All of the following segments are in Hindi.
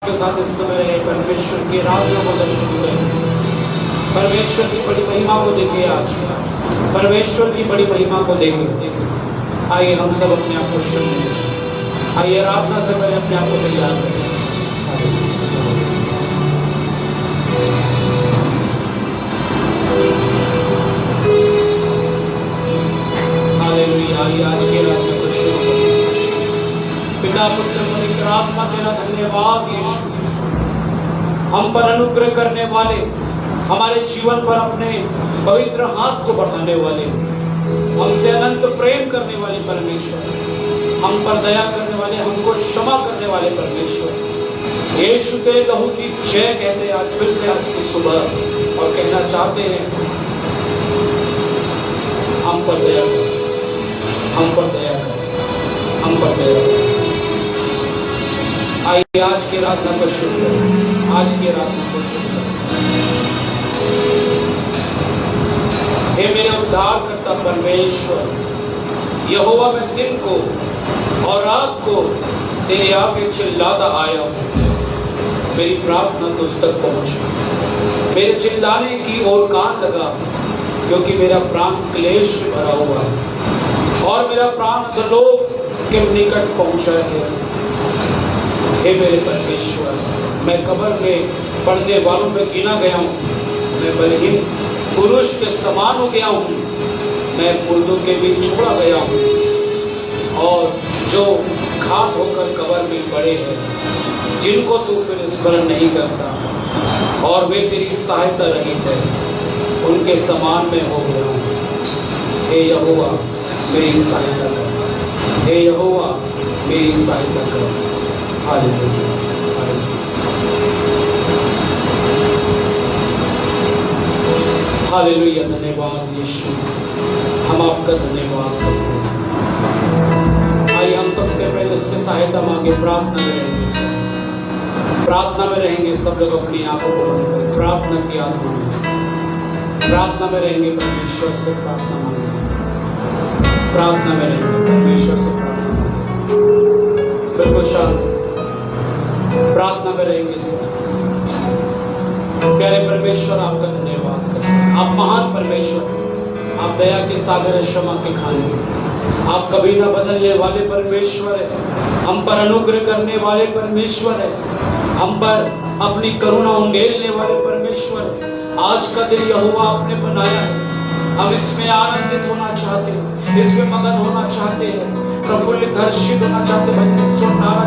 के साथ इस समय परमेश्वर की आराधना को दर्शन करें। परमेश्वर की बड़ी महिमा को देखें। आज परमेश्वर की बड़ी महिमा को देखें। आइए हम सब अपने आप को शुद्ध करें। आइए आराधना से पहले अपने आप को तैयार करें। हालेलुया। आइए आज की आराधना को शुरू करें। पिता पुत्र पवित्र आत्मा तेरा धन्यवाद यीशु, हम पर अनुग्रह करने वाले, हमारे जीवन पर अपने पवित्र हाथ को बढ़ाने वाले, हमसे अनंत प्रेम करने वाले परमेश्वर, हम पर दया करने वाले, हमको क्षमा करने वाले परमेश्वर, यीशु तेरे लहू की जय कहते आज फिर से आज की सुबह और कहना चाहते हैं, हम पर दया कर, हम पर दया कर, हम पर दया कर। आइए आज की आराधना को शुरू करें। आज की आराधना को शुरू करें। हे मेरे उद्धारकर्ता परमेश्वर, यहोवा मैं दिन को और रात को तेरे आगे चिल्लाता आया हूँ। मेरी प्रार्थना तुझ तक पहुंची, मेरे चिल्लाने की ओर कान लगा, क्योंकि मेरा प्राण क्लेश भरा हुआ है और मेरा प्राण अधोलोक के निकट पहुंचा है। हे मेरे परमेश्वर, मैं कब्र में पड़ने वालों में गिना गया हूँ, मैं बलहीन पुरुष के समान हो गया हूँ, मैं मुर्दों के बीच छोड़ा गया हूँ, और जो खाक होकर कब्र में पड़े हैं, जिनको तू फिर स्मरण नहीं करता और वे तेरी सहायता रहित है, उनके समान में हो गया हूँ। हे यहोवा मेरी सहायता कर, हे यहोवा मेरी सहायता कर। हालेलुया। हालेलुया। धन्यवाद यीशु, हम आपका धन्यवाद करते हैं। आइए हम सबसे पहले उससे सहायता मांगे। प्रार्थना में रहेंगे सब, प्रार्थना में रहेंगे सब लोग अपनी आंखों को बंद करें। प्रार्थना की आत्मा में, प्रार्थना में रहेंगे, परमेश्वर से प्रार्थना मांगेंगे, प्रार्थना में रहेंगे, परमेश्वर से प्रार्थना मांगेंगे। बिल्कुल शांत प्रार्थना में रहेंगे सब। प्यारे परमेश्वर आपका धन्यवाद करते हैं। आप महान परमेश्वर, आप दया के सागर, क्षमा के खाने, आप कभी ना बदलने वाले परमेश्वर है, हम पर अनुग्रह करने वाले परमेश्वर है, हम पर अपनी करुणा उंडेलने वाले परमेश्वर। आज का दिन यहोवा आपने बनाया है, हम इसमें आनंदित होना चाहते हैं, इसमें मगन होना चाहते हैं, प्रफुल्लित हर्षित होना चाहते हैं।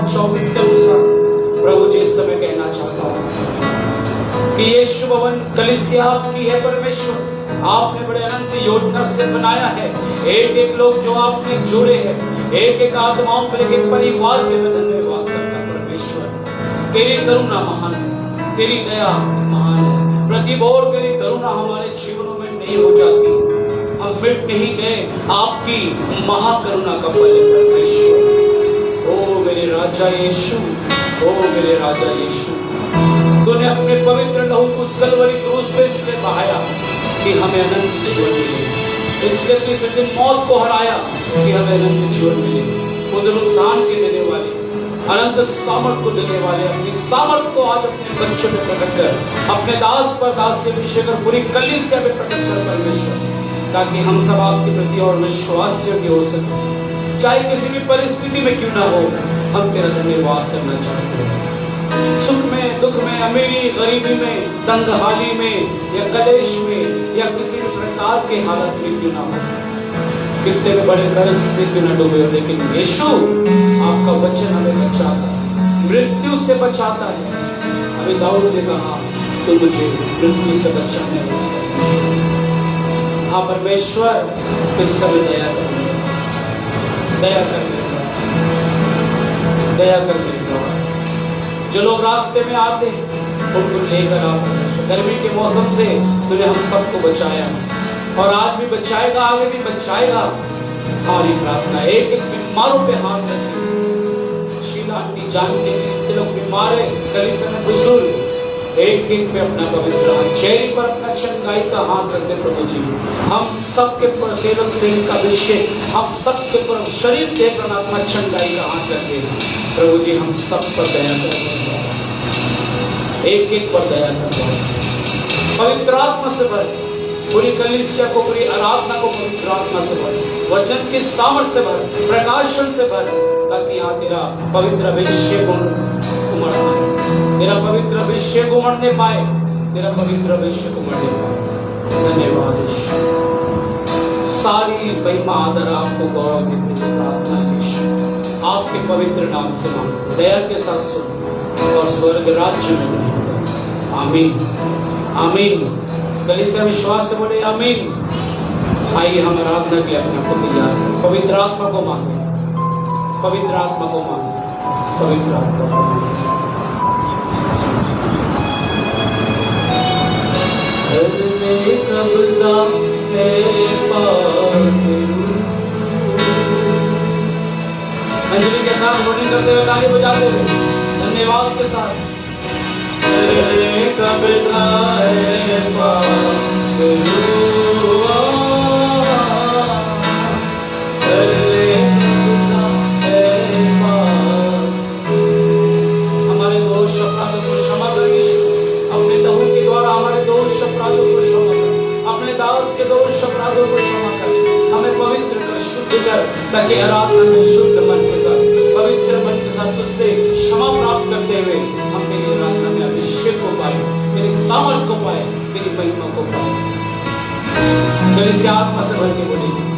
24 के अनुसार प्रभु जी इस समय कहना चाहता हूँ कि ये शुभ भवन कलीसिया आपकी है परमेश्वर, आपने बड़े अनंत योजना से बनाया है। एक एक लोग जो आपने जोड़े हैं, एक एक आत्माओं पर, एक एक परिवार के मैं धन्यवाद करता परमेश्वर। तेरी करुणा महान है, तेरी दया महान है, प्रतिभोर तेरी करुणा हमारे जीवनों में नहीं हो जाती, हम मिट नहीं गए, आपकी महाकरुणा का फल है परमेश्वर। ओ मेरे राजा यीशु, ओ मेरे राजा यीशु, तूने अपने पवित्र लहू को कलवरी क्रूस पे इसलिए बहाया कि हमें अनंत जीवन मिले, इसलिए तीसरे दिन मौत को हराया कि हमें अनंत जीवन मिले। पुनरुत्थान के देने वाले, अनंत सामर्थ को देने वाले, अपनी सामर्थ को आज अपने बच्चों में प्रकट कर, अपने दास पर दास से अभिषेक कर, पूरी कलीसिया में प्रकट कर परमेश्वर, ताकि हम सब आपके प्रति और विश्वासियों की हो सके। चाहे किसी भी परिस्थिति में क्यों ना हो, हम तेरा धन्यवाद करना चाहते हैं। सुख में, दुख में, अमीरी गरीबी में, तंगहाली में या कलेश में या किसी भी प्रकार के हालत में क्यों ना हो, कितने भी बड़े कर्ज से क्यों ना डूबे, लेकिन यीशु आपका वचन हमें बचाता है, मृत्यु से बचाता है। अभी दाऊद ने कहा, तो मुझे मृत्यु से बचाने वाला। हाँ परमेश्वर, इस समय दया कर, दया कर, दया कर। जो लोग रास्ते में आते हैं उनको लेकर आओ। गर्मी के मौसम से तूने हम सबको बचाया और आज भी बचाएगा, आगे भी बचाएगा। हमारी प्रार्थना, एक एक बीमारों पे हाथ रखिए। शीला आंटी जानते हैं लोग बीमार है, कलीसिया में बुजुर्ग, एक एक पे अपना पवित्र हाथ, चेहरे पर अपना चंगाई का हाथ रखते प्रभु जी। हम सबके पर सेवक सेवक का अभिषेक, हम सबके पर शरीर देह परमात्मा चंगाई का हाथ रखते प्रभु जी। हम सब पर दया करें एक एक पर दया कर। पवित्र आत्मा से भर, पूरी कलीसिया को, पूरी आराधना को पवित्र आत्मा से भर, वचन के सामर्थ्य से भर, प्रकाशन से भर, ताकि यहाँ तेरा पवित्र अभिषेक उमड़ पाए, तेरा पवित्र अभिषेक उमड़ने पाए, तेरा पवित्र अभिषेक उमड़ने पाए। धन्यवाद ईश्वर। सारी महिमा आदर आपको गौरव देते हुए प्रार्थना ईश्वर आपके पवित्र नाम से मांगते, दया के साथ सुन और स्वर्ग राज्य में रहेंगे। आमीन आमीन। कलीसिया विश्वास से बोले आमीन। आइए हम आराधना के अपने को तैयार करें। पवित्र आत्मा को मांगे, पवित्र आत्मा को मांगे, पवित्र आत्मा को मांगे। कब्जा अंजलि के साथ रोटिंग करते हुए ताली बजाते हुए धन्यवाद के साथ कब्जा हमारे दोष अपराधों को क्षमा कर यीशु, अपने लहू के द्वारा हमारे दोष अपराधों को क्षमा कर, अपने दास के दोष अपराधों को क्षमा कर, हमें पवित्र कर, शुद्ध कर, ताकि आराधना में शुद्ध मन के साथ, पवित्र मन के साथ तुझसे क्षमा प्राप्त करते हुए हम तेरी आराधना में अभिषेक को पाए, तेरी सामर्थ को पाए, तेरी महिमा को पाए। कलीसिया आत्मा से भर के बोलेगी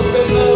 पे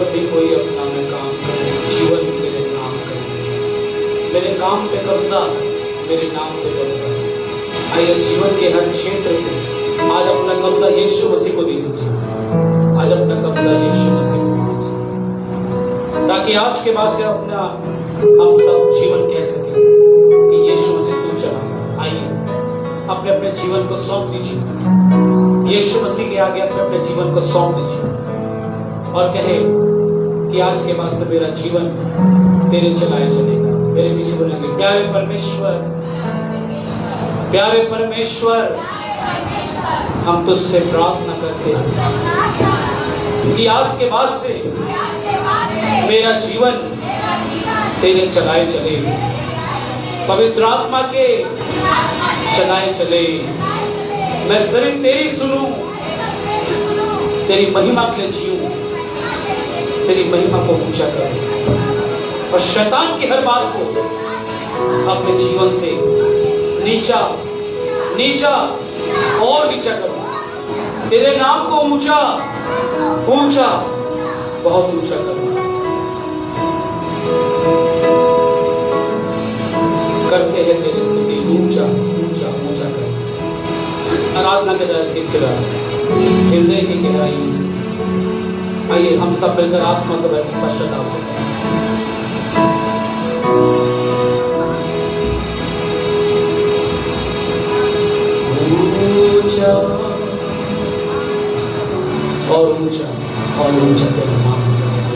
जब भी कोई अपना मैं काम करे, जीवन तेरे नाम करे, मेरे काम पे कब्जा, मेरे नाम पे कब्जा। आइए जीवन के हर क्षेत्र में आज अपना कब्जा यीशु मसीह को दे दीजिए, आज अपना कब्जा यीशु मसीह को दे दीजिए, ताकि आज के बाद से अपना हम सब जीवन कह सके कि यीशु मसीह तू चला। आइए अपने अपने जीवन को सौंप दीजिए, यीशु मसीह के आगे अपने अपने जीवन को सौंप दीजिए और कहे कि आज के बाद से मेरा जीवन तेरे चलाए चलेगा, मेरे पीछे बोलेंगे प्यारे परमेश्वर, प्यारे परमेश्वर, हम तुझसे प्रार्थना करते हैं कि आज के बाद से मेरा जीवन तेरे चलाए चले, पवित्र आत्मा के चलाए चले, मैं सिर्फ तेरी सुनूं, तेरी महिमा के लिए जीऊं, तेरी महिमा को ऊंचा करूं और शैतान की हर बात को अपने जीवन से नीचा नीचा और नीचा करूं, तेरे नाम को ऊंचा ऊंचा बहुत ऊंचा करूं। करते हैं तेरी स्तुति, ऊंचा ऊंचा ऊंचा करें। आराधना के द्वारा गीत के द्वारा हृदय की गहराइयों से आइए हम सब मिलकर आत्मा से बैठ पश्चाताप से ऊंचा और ऊंचा और ऊंचा तेरा नाम करते हैं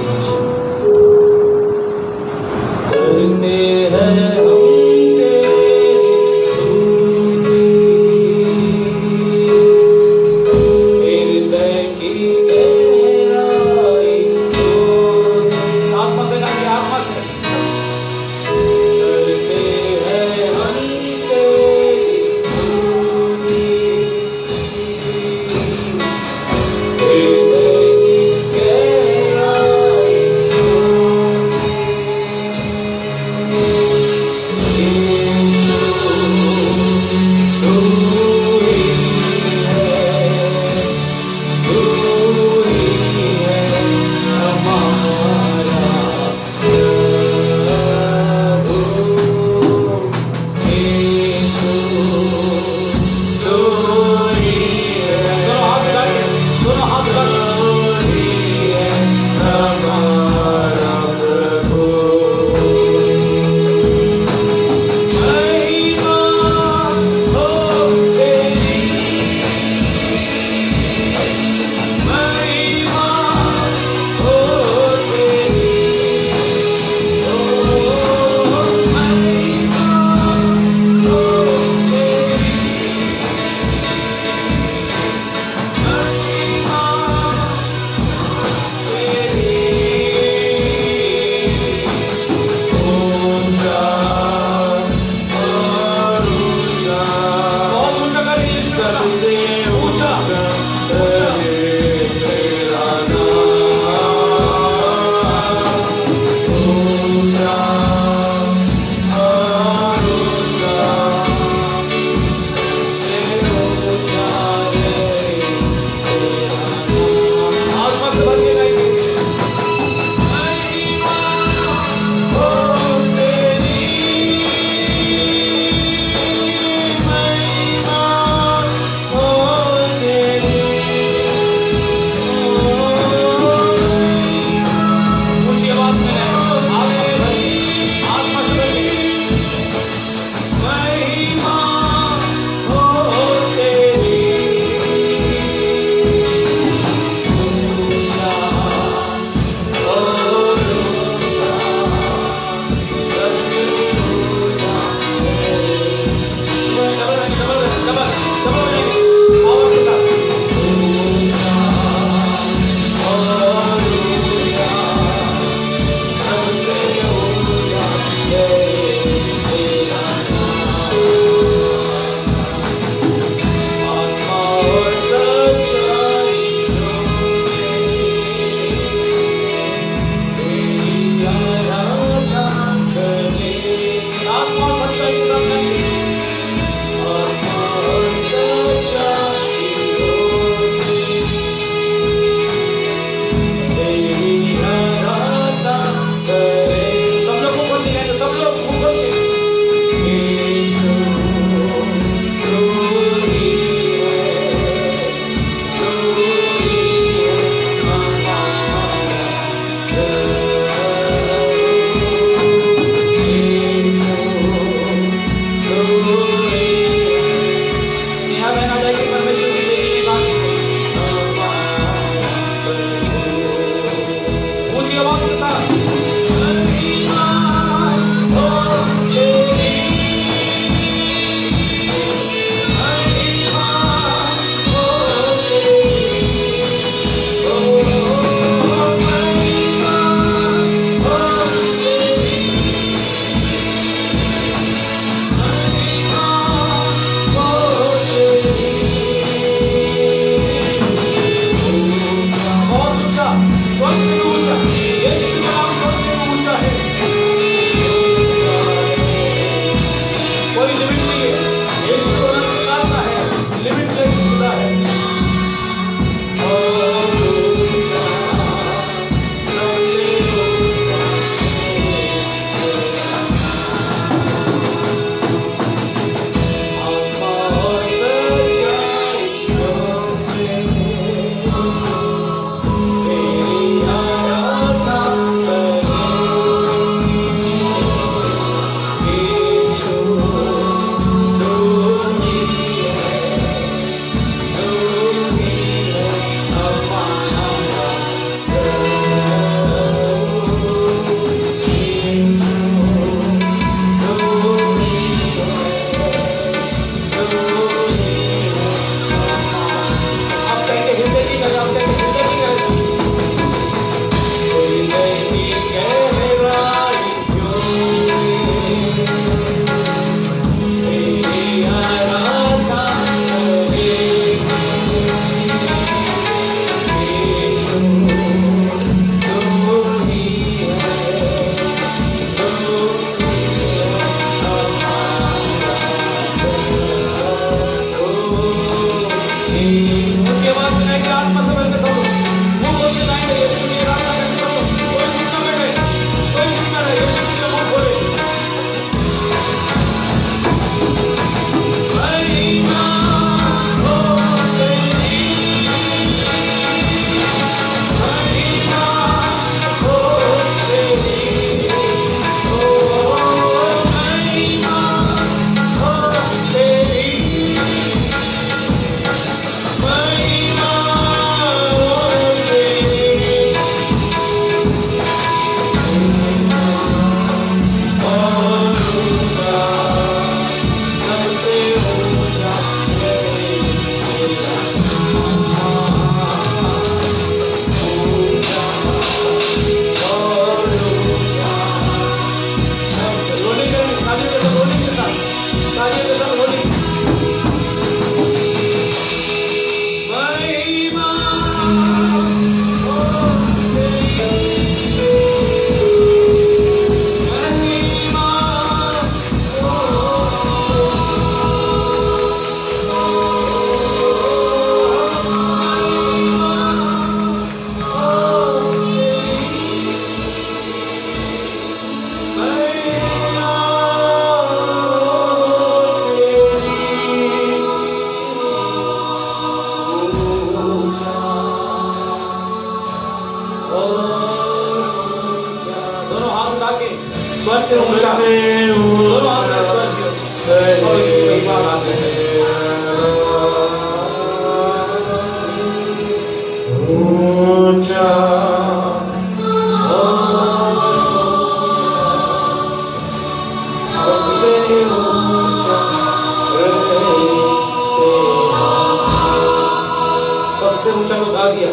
स्वर पे ऊंचा, दोनों हाथ में स्वर पे और इसकी महिमा गाते हैं। ऊंचा सबसे ऊंचा, सबसे ऊंचा तो गा दिया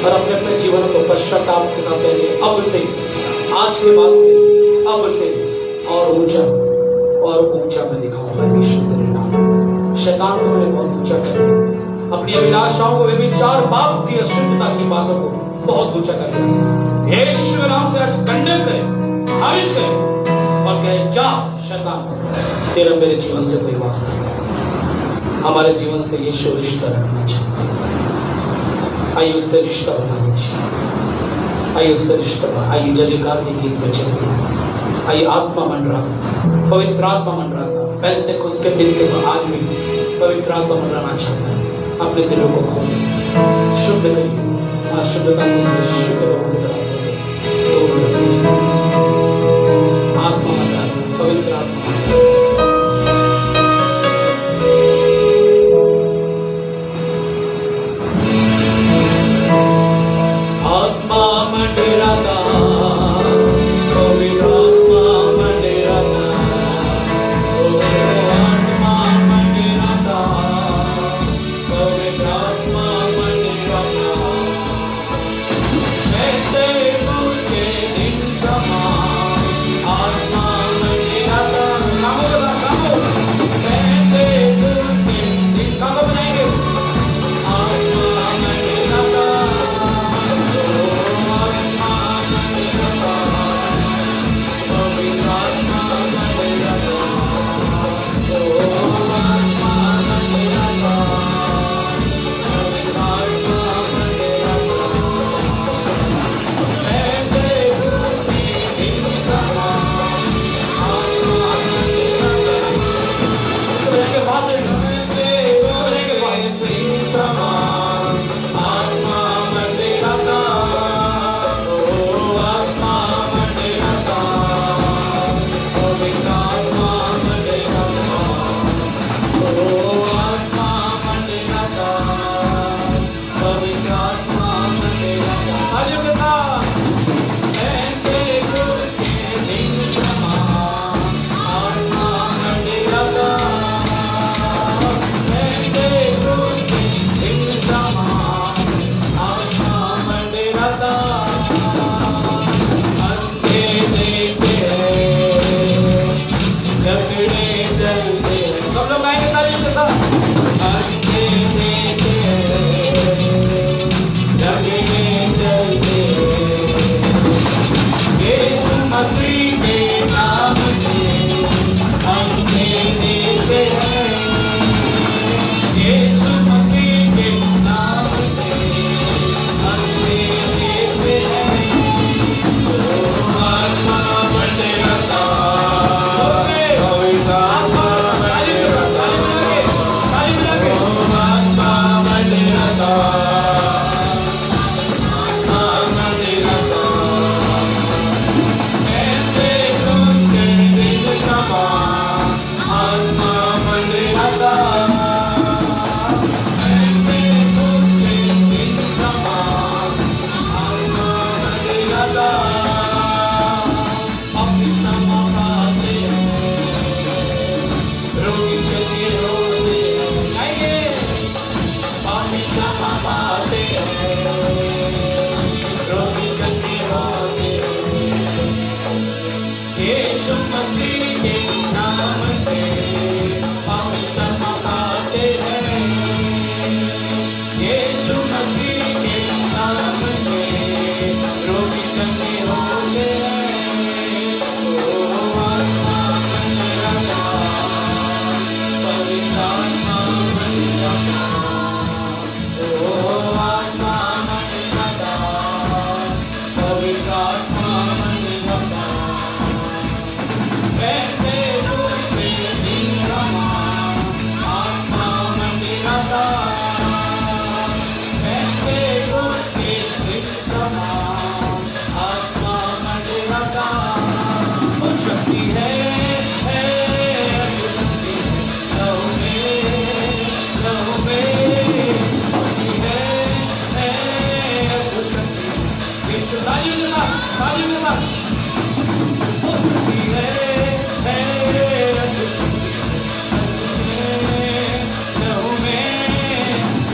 और अपने अपने जीवन को पश्चाताप के साथ कहेंगे, अब से, आज के बाद से, अब से और ऊंचा मैं दिखाऊंगा परमेश्वर तेरे नाम। शैतान को मैंने बहुत ऊंचा कर दिया, अपनी अभिलाषाओं को, व्यभिचार, पाप की अशुद्धता की बातों को बहुत ऊंचा कर दिया। यीशु के नाम से आज कंडेम करें, खारिज करें और कहें, जा शैतान, तेरा मेरे जीवन से कोई वास्ता नहीं। हमारे जीवन से यीशु रिश्ता रखना चाहता है, आइए उससे रिश्ता बना लीजिए, आइए उससे रिश्ता बना, आइए जयकार के गीत में चलिए, आइए आत्मा मंडराता, पवित्र आत्मा मंडराता, पहले तक उसके दिन के आज भी पवित्र आत्मा मंडराना चाहता है। अपने दिलों को खोलिए, शुद्ध करिए, अशुद्धता को यीशु के लोगों की तरफ करिए, आत्मा मंडराता, पवित्र आत्मा तालियों के साथ, तालियों के साथ। वो शक्ति है, लहू में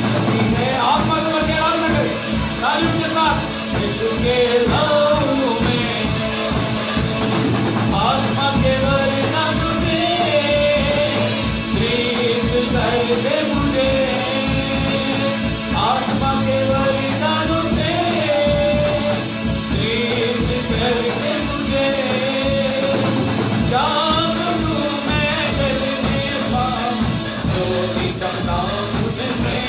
शक्ति है। आत्मा से बढ़ के आराधना करें, तालियों के साथ। यीशु के लहू में आत्मा के वरदान से प्रीत कर दे मुझे, आत्मा के वरदानों से प्रीत कर दे मुझे। जब तू मैं जलने पाऊं ज्योति चमका मुझ में,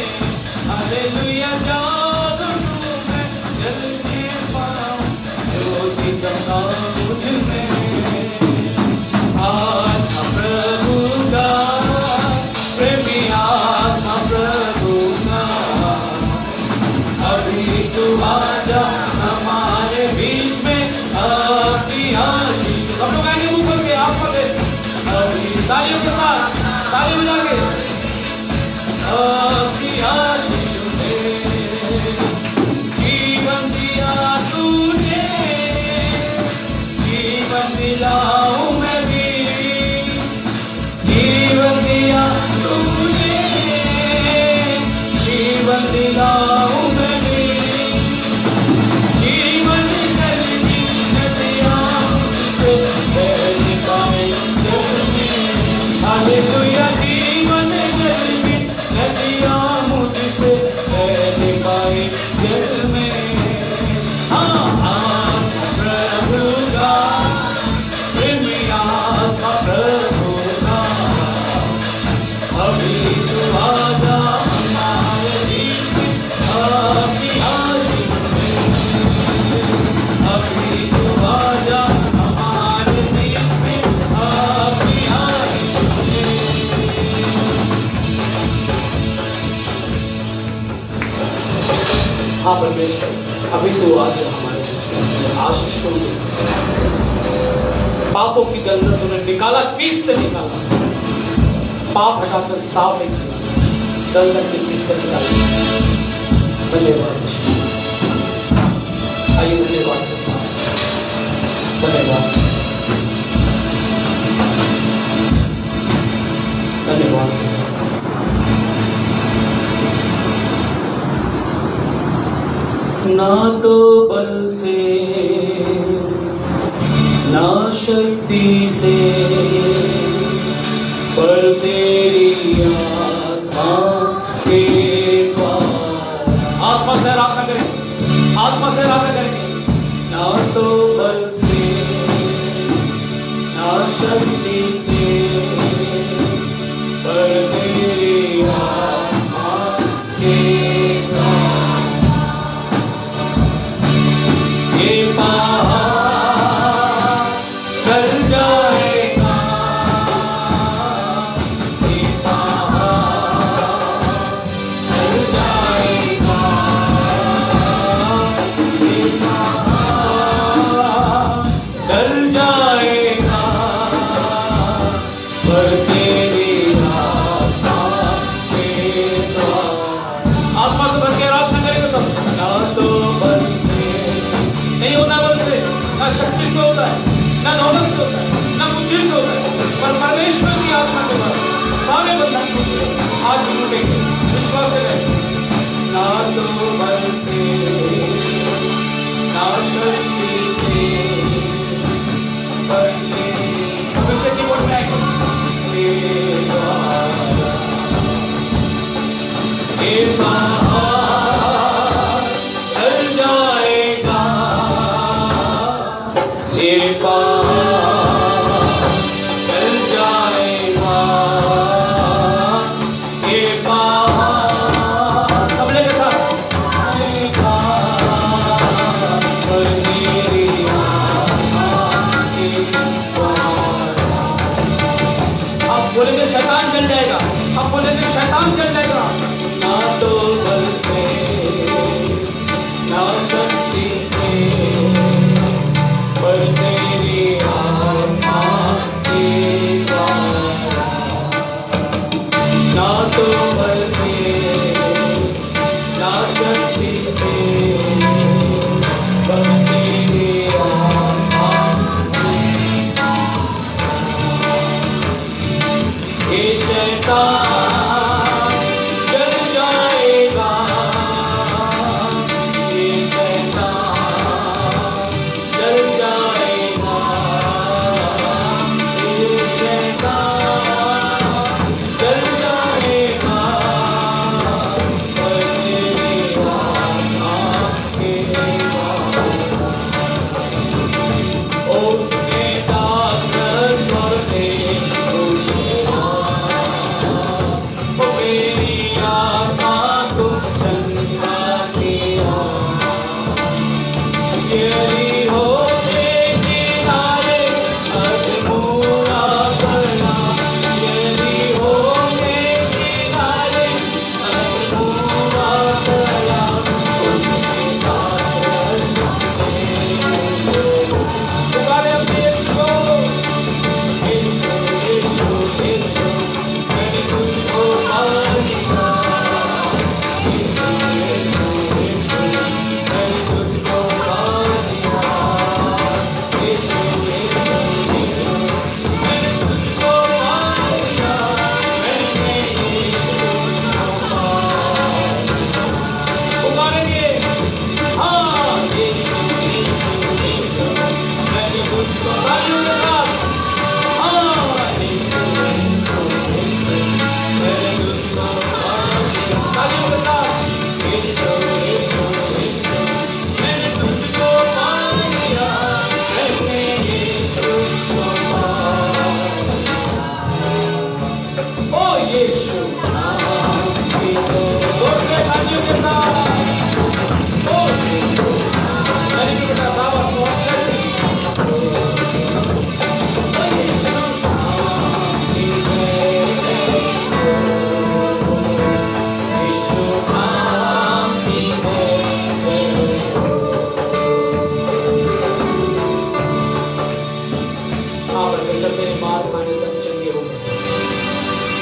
हालेलुया। जब तू मैं जलने पाऊं ज्योति चमका मुझ में। आत्मा प्रभु का, प्रेमी आत्मा प्रभु का, अभी तू आजा हमारे बीच में, अपनी आशीष। हम लोग आएंगे मुंह खोल के, आप बोले अभी, तालियों के साथ, ताली बजा के। अपनी आशीष में जीवन दिया तूने, जीवन दिलाऊं मैं भी, जीवन दिया तूने, जीवन दिलाऊं मैं भी। जीवन जलती नदियाँ मुझसे बह पाए जल में, हालेलुया। जीवन जलती नदियाँ मुझसे बह पाए जल में। हाँ, आत्मा प्रभु का, प्रेमी आत्मा प्रभु का, अभी तू आजा हमारे बीच में, अपनी आशीष में। अभी तू आजा हमारे बीच में, अपनी आशीष में। हाँ परमेश्वर, अभी तू आजा हमारे बीच में, आशीष को दे। पापों की गंदगी तूने निकाला, किस से निकाला? पाप हटाकर साफ एक किया, गंदगी की किस से निकाला। धन्यवाद यीशु। आइए धन्यवाद के साथ, धन्यवाद, धन्यवाद के साथ। ना तो बल से ना शक्ति से, पर तेरी आत्मा के द्वारा। आत्मा से आराधना करें, आत्मा से आराधना करेंगे। ना तो बल से ना शक्ति से, पर तेरी आत्मा के द्वारा। ये पहाड़ गल जाएगा, ये पहाड़ गल जाएगा, ये पहाड़ गल जाएगा, पर तेरी आत्मा के द्वारा। आत्मा से भर के आराधना करेंगे सब। ना तो बल से नहीं होता, बल से ना शक्ति से होता है, ना दौलत से होता है, ना बुद्धि से होता है, पर परमेश्वर की आत्मा के द्वारा सारे बंधन टूटे, आज टूटेंगे, विश्वास से रहेंगे। ना तो बल से ना शक्ति से, पर अभिषेक की ओर में आएंगे। ये पहाड़ ढल जाएगा, ये पहाड़ ढल जाएगा, ये पहाड़ तबले के साथ, ये पहाड़ पर मेरी आत्मा के द्वारा। आप बोलेंगे शैतान जल जाएगा, आप बोलेंगे शैतान जल जाएगा। ना तो बल से ना शक्ति से, पर तेरी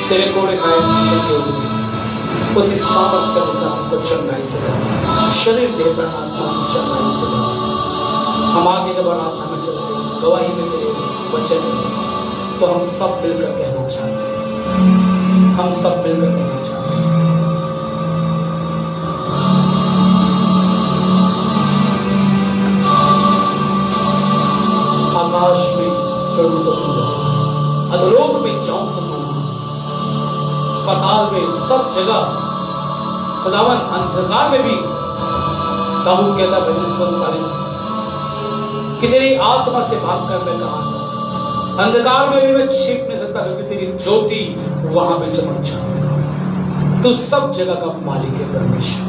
तेरे कोड़े खाए चंगे हुए, उसी सामर्थ के अनुसार हमको चंगाई से दे, शरीर देह पर आत्मा की चंगाई से दे। हम आगे जब आराधना में चल रहे गवाही में तेरे वचन में, तो हम सब मिलकर कहना चाहते हैं, हम सब मिलकर कहना चाहते हैं, आकाश में चढ़ूं तो तू वहां है, अधोलोक में जाऊं तो तू वहां, पाताल में सब जगह खुदावन, अंधकार में भी दाऊद कहता भजन 47 कि तेरी आत्मा से भागकर मैं कहां जाऊं, अंधकार में भी मैं छिप नहीं सकता क्योंकि तेरी ज्योति वहां पे चमक जाती। तू सब जगह का मालिक है परमेश्वर,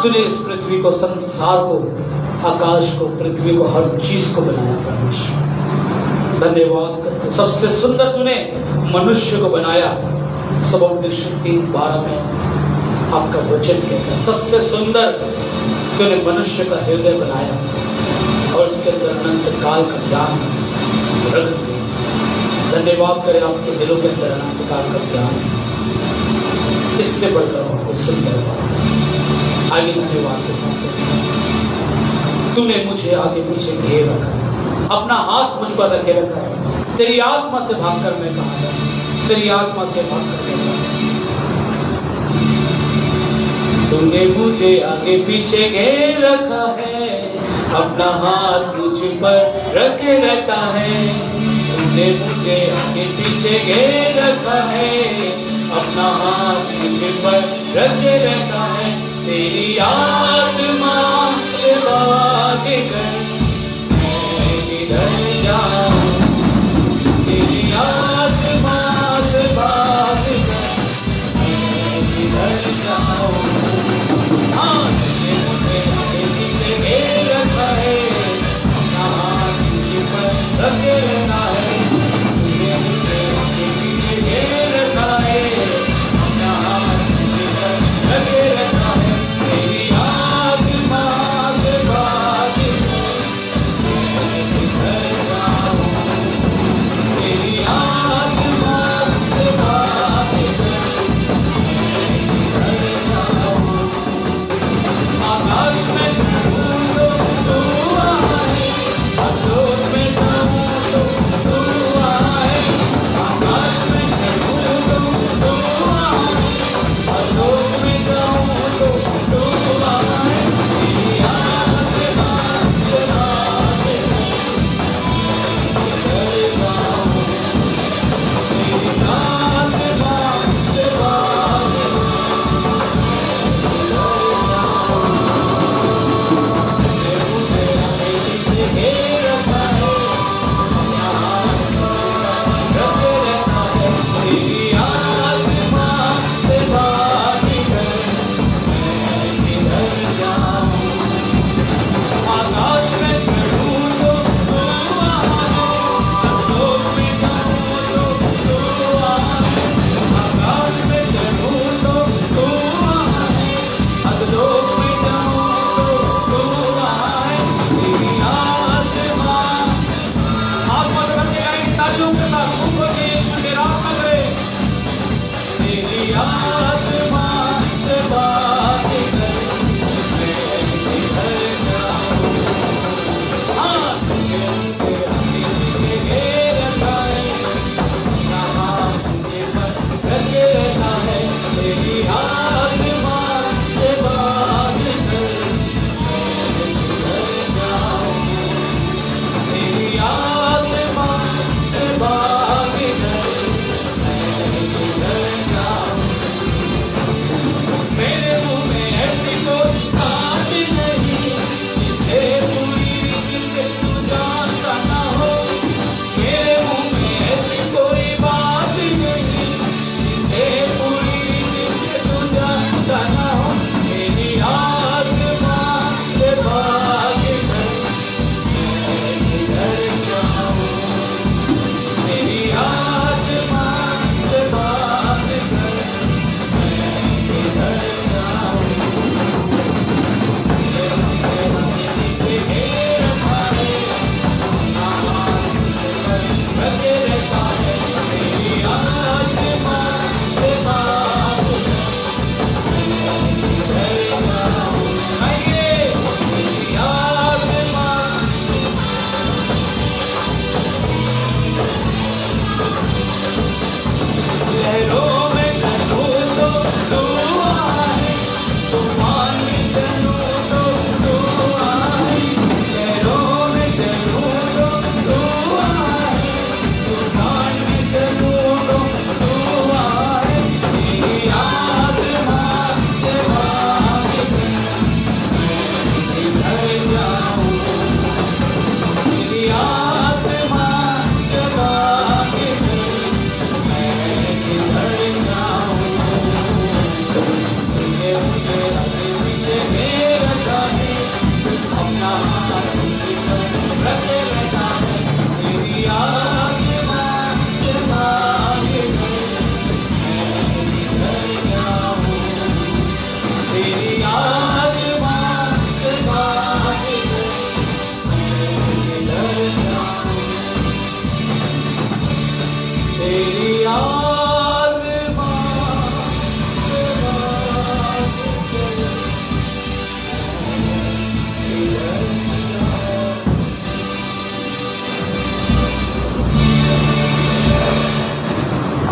तूने इस पृथ्वी को, संसार को, आकाश को, पृथ्वी को, हर चीज को बनाया परमेश्वर, धन्यवाद करते। सबसे सुंदर तूने मनुष्य को बनाया, सबोपदेश 3:12 में आपका वचन कहता है सबसे सुंदर तूने मनुष्य का हृदय बनाया और उसके अंदर अनंत काल का ज्ञान रख दिया। धन्यवाद करें आपके दिलों के अंदर अनंत काल का ज्ञान, इससे बढ़कर और कोई सुंदर बात। आगे धन्यवाद के साथ तूने मुझे आगे पीछे घेर रखा, अपना हाथ मुझ पर रखे रखा है। तेरी आत्मा से भागकर मैं कहां जाऊं, तेरी आत्मा से भागकर मैं कहां, तूने मुझे आगे पीछे घेर रखा है, अपना हाथ मुझ पर रखे रहता है। तूने मुझे आगे पीछे घेर रखा है, अपना हाथ मुझ पर रखे रहता है। तेरी आत्मा से भाग कर मैं किधर जाऊं, तेरी आत्मा से भाग कर मैं किधर जाऊं। हाँ, तुझे मुझे आगे पीछे घेर रखा है, अपना हाथ मुझ पर रखे रहता है। तुझे मुझे आगे पीछे घेर रखा है, अपना हाथ मुझ पर रखे रहता है। तेरी आत्मा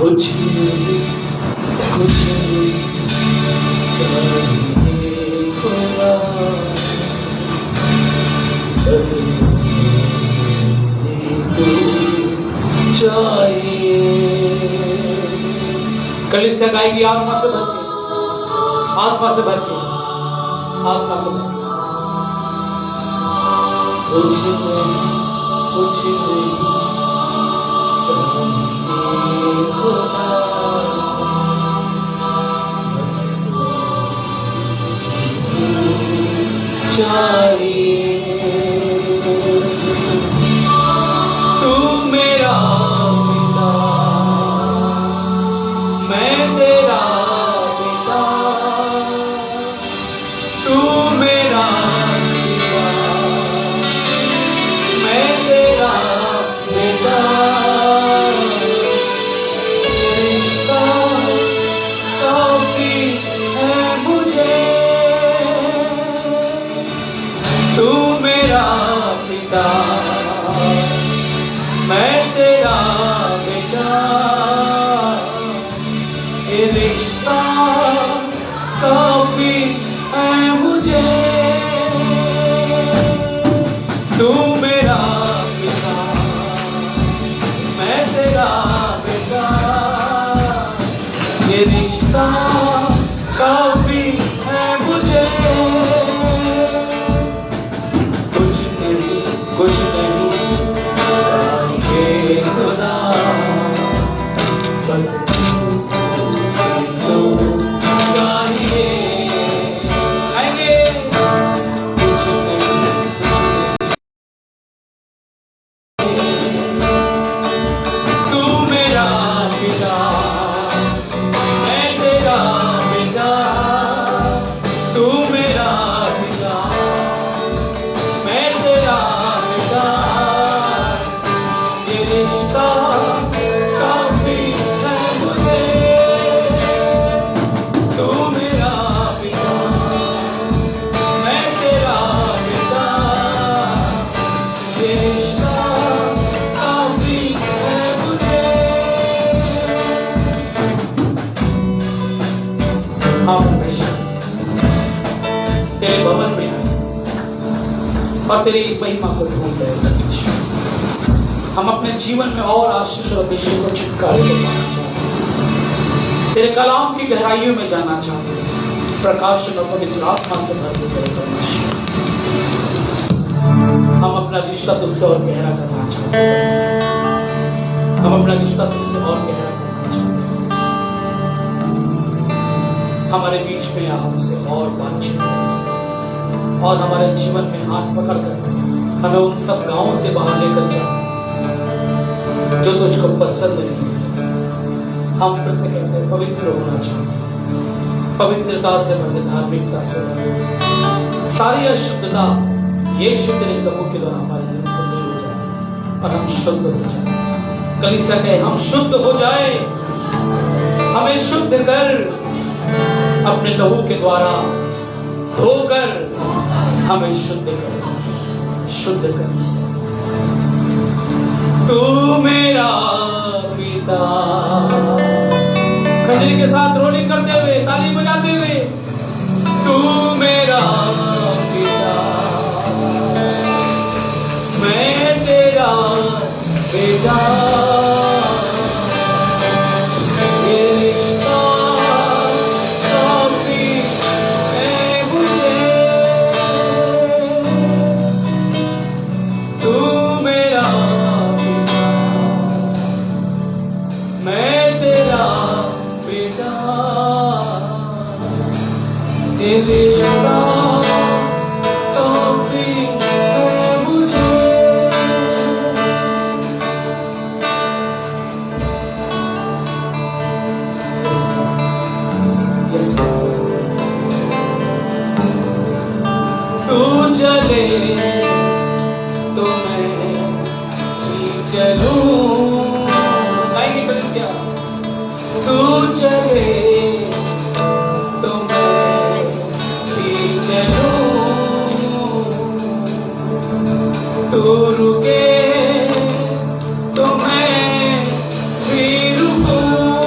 कुछ नहीं, कुछ नहीं चाहिए खुदा, बस तू चाहिए। कलीसिया गाएगी आत्मा से भर के, आत्मा से भर के, आत्मा से भर के। कुछ नहीं, कुछ नहीं चाहिए खुदा, बस तू चाहिए। तू मेरा पिता, मैं तेरा पिता, तू मेरा पिता, मैं तेरा बेटा। रिश्ता काफी है मुझे, तू मेरा पिता, मैं तेरा बेटा। ये रिश्ता काफी है मुझे, तू मेरा पिता, मैं तेरा बेटा। ये रिश्ता काफी है मुझे। कुछ नहीं, कुछ नहीं चाहिए खुदा, बस तू चाहिए। आएंगे कुछ नहीं, तू मेरा पिता, मैं तेरा बेटा, तू मेरा पिता, मैं तेरा बेटा। ये रिश्ता काफी है मुझे, तू मेरा पिता, मैं तेरा बेटा। ये रिश्ता काफी है मुझे। हम हमेशा तेरे भवन में आए और तेरी महिमा को ढूंढ रहे हैं। हम अपने जीवन में और आशीष और अभिषेक को छुटकारे को पाना चाहते हैं, तेरे कलाम की गहराइयों में जाना चाहते हैं, प्रकाशन और पवित्र आत्मा से भर के तेरे परमेश्वर। हम अपना रिश्ता तुझसे और गहरा करना चाहते हैं, हम अपना रिश्ता तुझसे और गहरा करना चाहते हैं। हमारे बीच में या हमसे और बातचीत और हमारे जीवन में हाथ पकड़कर हमें उन सब गांवों से बाहर लेकर जा जो तुझको पसंद नहीं। हम फिर से कहते हैं पवित्र होना चाहते, पवित्रता से भरे, धार्मिकता से भरे। सारी अशुद्धता यीशु तेरे लहू के द्वारा हमारे जीवन से दूर हो जाए और हम शुद्ध हो जाए। कलीसिया कहे हम शुद्ध हो जाए, हमें शुद्ध कर, अपने लहू के द्वारा धोकर हमें शुद्ध कर, शुद्ध कर। तू मेरा पिता, खंजरी के साथ रोलिंग करते हुए, ताली बजाते हुए, तू मेरा पिता, मैं तेरा बेटा। ये रिश्ता काफी है मुझे, तू मेरा पिता, मैं तेरा बेटा। ये रिश्ता काफी है मुझे। Yes, तू चले तो मैं भी चलूं। गाएंगे कलीसिया। तू चले तो मैं भी चलूं, तू रुके तो मैं भी रुकूं।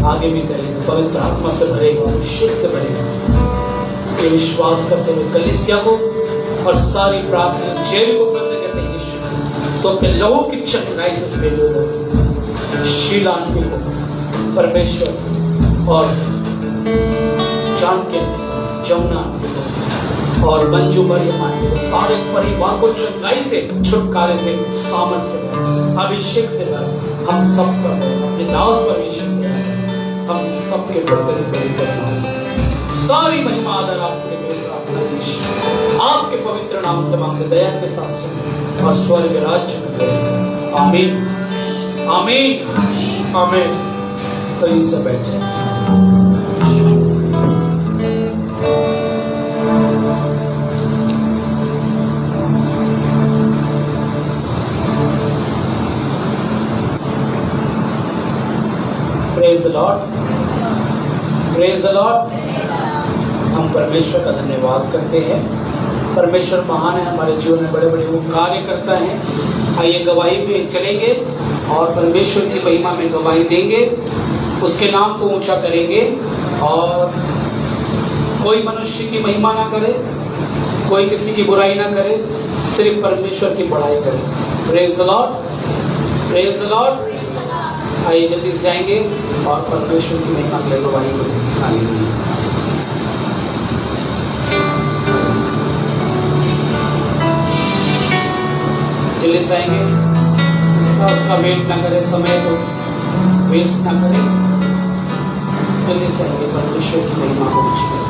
आगे भी करेंगे, पवित्र आत्मा से भरेगा, अभिषेक से भरेगा। ये विश्वास करते हुए कलीसिया को और सारी प्रार्थना जेल को फिर से कहते हैं यीशु तो अपने लहू की चंगाई से भेजो गए। शीला आंटी को परमेश्वर और जान के जमुना आंटी को और मंजू मरियम आंटी को सारे परिवार को चंगाई से, छुटकारे से, सामर्थ से, अभिषेक से भर। हम सब पर अपने दास परमेश्वर हम सबके प्रति सारी महिमा आदर आपके आपके पवित्र नाम से मांगते दया के साथ सुन और स्वर्ग राज्य में गए। आमीन आमीन आमीन। तो इससे बैठ जाए। Praise the Lord, praise the Lord. हम परमेश्वर का धन्यवाद करते हैं। परमेश्वर महान है, हमारे जीवन में बड़े बड़े वो कार्य करता है। आइए गवाही में चलेंगे और परमेश्वर की महिमा में गवाही देंगे, उसके नाम को ऊंचा करेंगे और कोई मनुष्य की महिमा ना करे, कोई किसी की बुराई ना करे, सिर्फ परमेश्वर की बड़ाई करे। Praise the Lord, praise the Lord. आइए जल्दी से आएंगे और परमेश्वर की महिमा के गवाही को देंगे। जल्दी से आएंगे, उसका वेट ना करें, समय को वेस्ट ना करें, जल्दी से आएंगे परमेश्वर की महिमा को ऊंची करें।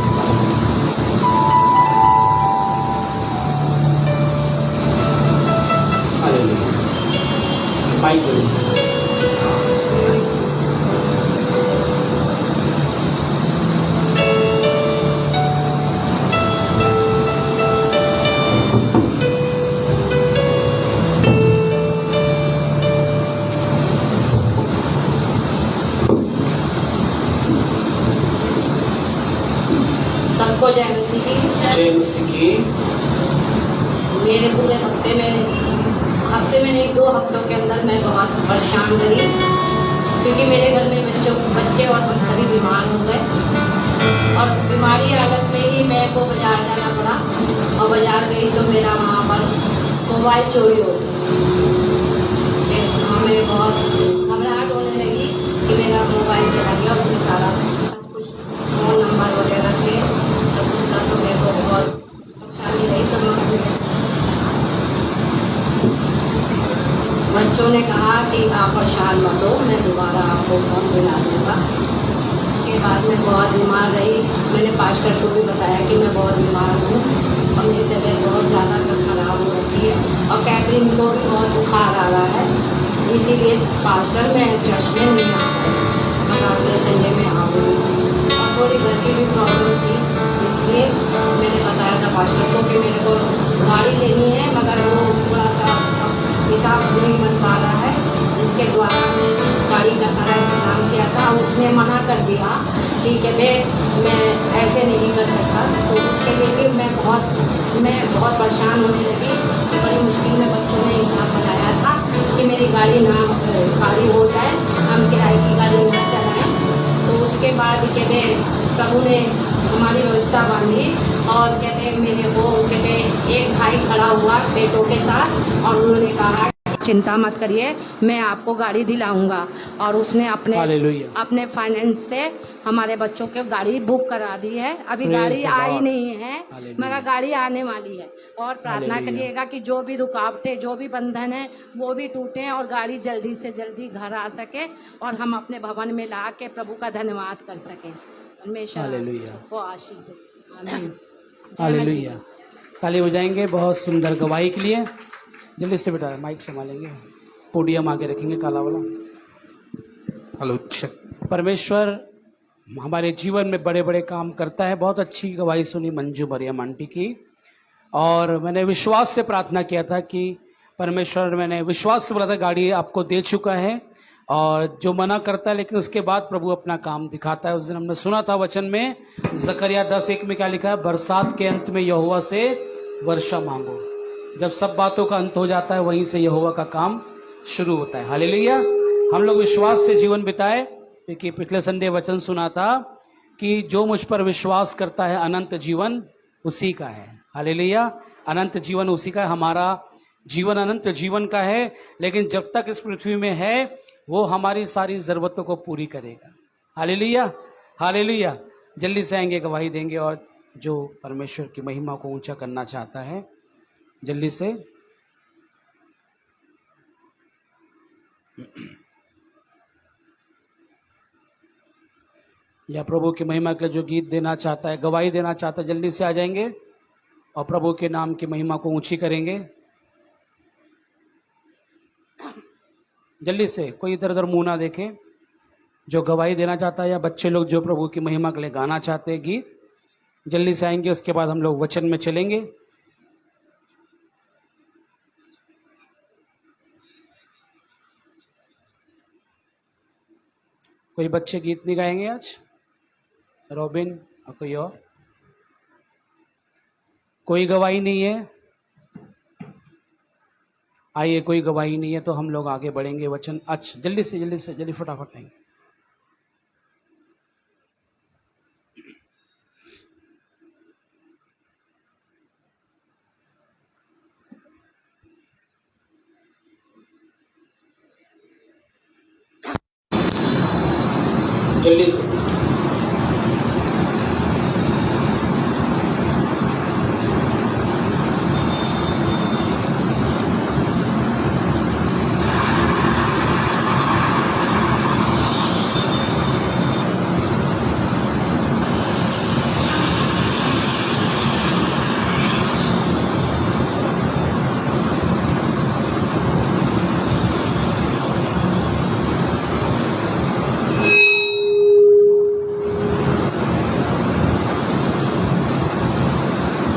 हालेलुया। माइक सबको जय मसीह की। जय मसीह की। मेरे पूरे हफ्ते में नहीं 2 हफ्तों के अंदर मैं बहुत परेशान रही, क्योंकि मेरे घर में बच्चे और हम सभी बीमार हो गए और बीमारी हालत में ही मेरे को बाजार जाना पड़ा और बाजार गई तो मेरा वहाँ पर मोबाइल चोरी हो गई। हमें बहुत घबराहट होने लगी कि मेरा मोबाइल चला गया, उसमें सारा सब कुछ फ़ोन नंबर वगैरह थे, सब कुछ था। तो मेरे को बहुत परेशानी रही। तो बच्चों ने कहा कि आप परेशान मत हो, मैं दोबारा आपको फ़ोन दिला दूँगा। उसके बाद मैं बहुत बीमार रही। मैंने पास्टर को भी बताया कि मैं बहुत बीमार हूँ और मेरी तबीयत बहुत ज़्यादा ख़राब हो रही है और कैथरीन को भी बहुत बुखार आ रहा है, इसीलिए पास्टर मैं चर्च में नहीं आ पाई, मगर अगले संडे में आऊँगी। और थोड़ी घर की भी प्रॉब्लम थी, इसलिए मैंने बताया था पास्टर को कि मेरे को गाड़ी लेनी है, मगर वो थोड़ा सा हिसाब नहीं बन पा रहा है, जिसके द्वारा मैं गाड़ी का सारा इंतज़ाम किया था। उसने मना कर दिया कि मैं ऐसे नहीं कर सकता। तो उसके लिए भी मैं बहुत परेशान होने लगी। तो बड़ी मुश्किल में बच्चों ने हिसाब बनाया था कि मेरी गाड़ी हो जाए, हम किराए की गाड़ी ना चलाएं। तो उसके बाद कहते प्रभु ने हमारी व्यवस्था बांधी और कहते मेरे को एक भाई खड़ा हुआ बेटों के साथ और उन्होंने कहा चिंता मत करिए, मैं आपको गाड़ी दिलाऊंगा। और उसने अपने फाइनेंस से हमारे बच्चों के गाड़ी बुक करा दी है। अभी गाड़ी आई नहीं है, मगर गाड़ी आने वाली है। और प्रार्थना करिएगा कि जो भी रुकावटें, जो भी बंधन है, वो भी टूटे और गाड़ी जल्दी से जल्दी घर आ सके और हम अपने भवन में ला के प्रभु का धन्यवाद कर सकें। परमेश्वर को आशीष दे। हालेलुया। ताली बजाएंगे बहुत सुंदर गवाही के लिए। जल्दी से बेटा माइक संभालेंगे, पोडियम आगे रखेंगे काला वाला। हेलो। परमेश्वर हमारे जीवन में बड़े बड़े काम करता है। बहुत अच्छी गवाही सुनी मंजू मरियम आंटी की और मैंने विश्वास से प्रार्थना किया था कि परमेश्वर, मैंने विश्वास से बोला था गाड़ी आपको दे चुका है और जो मना करता है लेकिन उसके बाद प्रभु अपना काम दिखाता है। उस दिन हमने सुना था वचन में जकरिया 10:1 में क्या लिखा है, बरसात के अंत में यहोवा से वर्षा मांगो। जब सब बातों का अंत हो जाता है वहीं से यहोवा का काम शुरू होता है। हालेलुया। हम लोग विश्वास से जीवन बिताए क्योंकि पिछले संडे वचन सुना था कि जो मुझ पर विश्वास करता है अनंत जीवन उसी का है। हालेलुया, अनंत जीवन उसी का है। हमारा जीवन अनंत जीवन का है, लेकिन जब तक इस पृथ्वी में है वो हमारी सारी जरूरतों को पूरी करेगा। Hallelujah, hallelujah. जल्दी से आएंगे, गवाही देंगे, और जो परमेश्वर की महिमा को ऊंचा करना चाहता है जल्दी से। या प्रभु की महिमा के लिए जो गीत देना चाहता है, गवाही देना चाहता है, जल्दी से आ जाएंगे और प्रभु के नाम की महिमा को ऊंची करेंगे। जल्दी से, कोई इधर उधर मुंह ना देखे। जो गवाही देना चाहता है या बच्चे लोग जो प्रभु की महिमा के लिए गाना चाहते हैं गीत, जल्दी से आएंगे। उसके बाद हम लोग वचन में चलेंगे। कोई बच्चे गीत नहीं गाएंगे आज? रॉबिन और कोई और? कोई गवाही नहीं है? आइए, कोई गवाही नहीं है तो हम लोग आगे बढ़ेंगे वचन। अच्छा, जल्दी से जल्दी से, जल्दी फटाफट आएंगे। जल्दी से।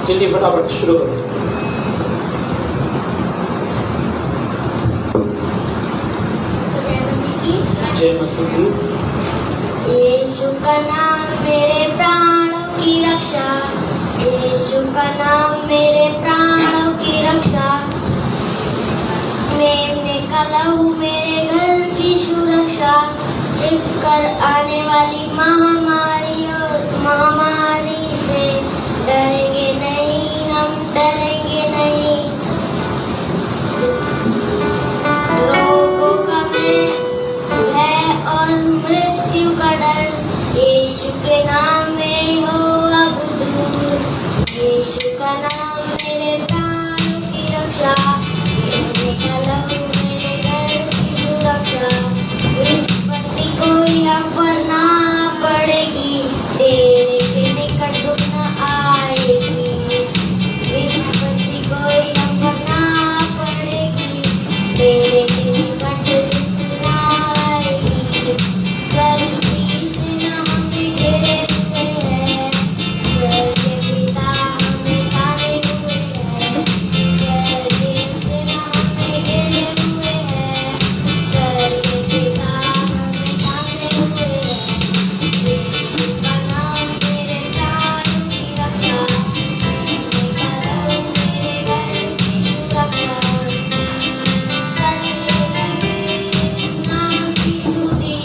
जल्दी फटाफट शुरू करो। जय मसीह की। यीशु का नाम मेरे प्राणों की रक्षा, यीशु का नाम मेरे प्राणों की रक्षा। मैं कलहू मेरे घर की सुरक्षा, छिप कर आने वाली महामारी से डरेंगे नहीं, हम डरेंगे नहीं। रोगों का भय और मृत्यु का डर यीशु के नाम में हो अब दूर। यीशु का नाम मेरे प्राणों की रक्षा, मेरे घर की सुरक्षा। विपत्ति कोई हम पर ना पड़ेगी, तेरे के निकट न आएगी। विपत्ति कोई हम पर ना पड़ेगी, तेरे के निकट न आएगी। स्वर्ग की सेना हमें घेरे हुए है, स्वर्ग के पिता हमें ताने हुए है। स्वर्ग की सेना हमें घेरे हुए है, स्वर्ग के पिता हमें ताने हुए है। यीशु का नाम मेरे प्राणों की रक्षा, मेरे घर की सुरक्षा। कसरे रहे यीशु नाम की स्तुति,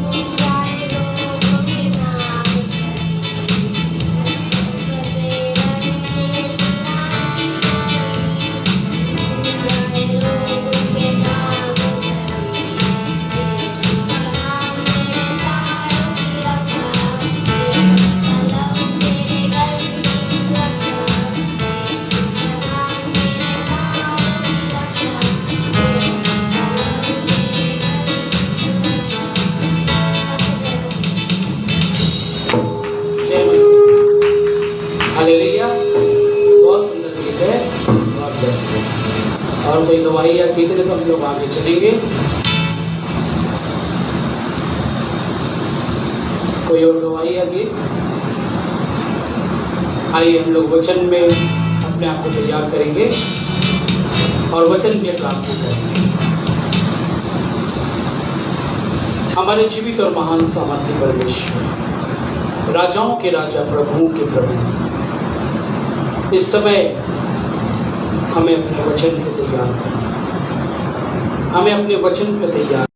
ऊँच जाए लोगों के नाम से। कसरे रहे यीशु नाम की स्तुति, ऊँच जाए लोगों के नाम से। यीशु का नाम मेरे प्राणों की रक्षा, कलम मेरे घर की सुरक्षा। यीशु का नाम मेरे प्राणों की रक्षा, कलम मेरे घर की सुरक्षा। जय मसीह। हालेलुया। बहुत सुंदर गीत है, गॉड ब्लेस यू। और कोई गवाही या गीत नहीं तो हम लोग आगे चलेंगे। कोई और गवाही या गीत? आइए हम लोग वचन में अपने आप को तैयार करेंगे और वचन के काम को करेंगे। हमारे जीवित और महान सामर्थ्य परमेश्वर, राजाओं के राजा, प्रभुओं के प्रभु, इस समय हमें अपने वचन को तैयार करना, हमें अपने वचन को तैयार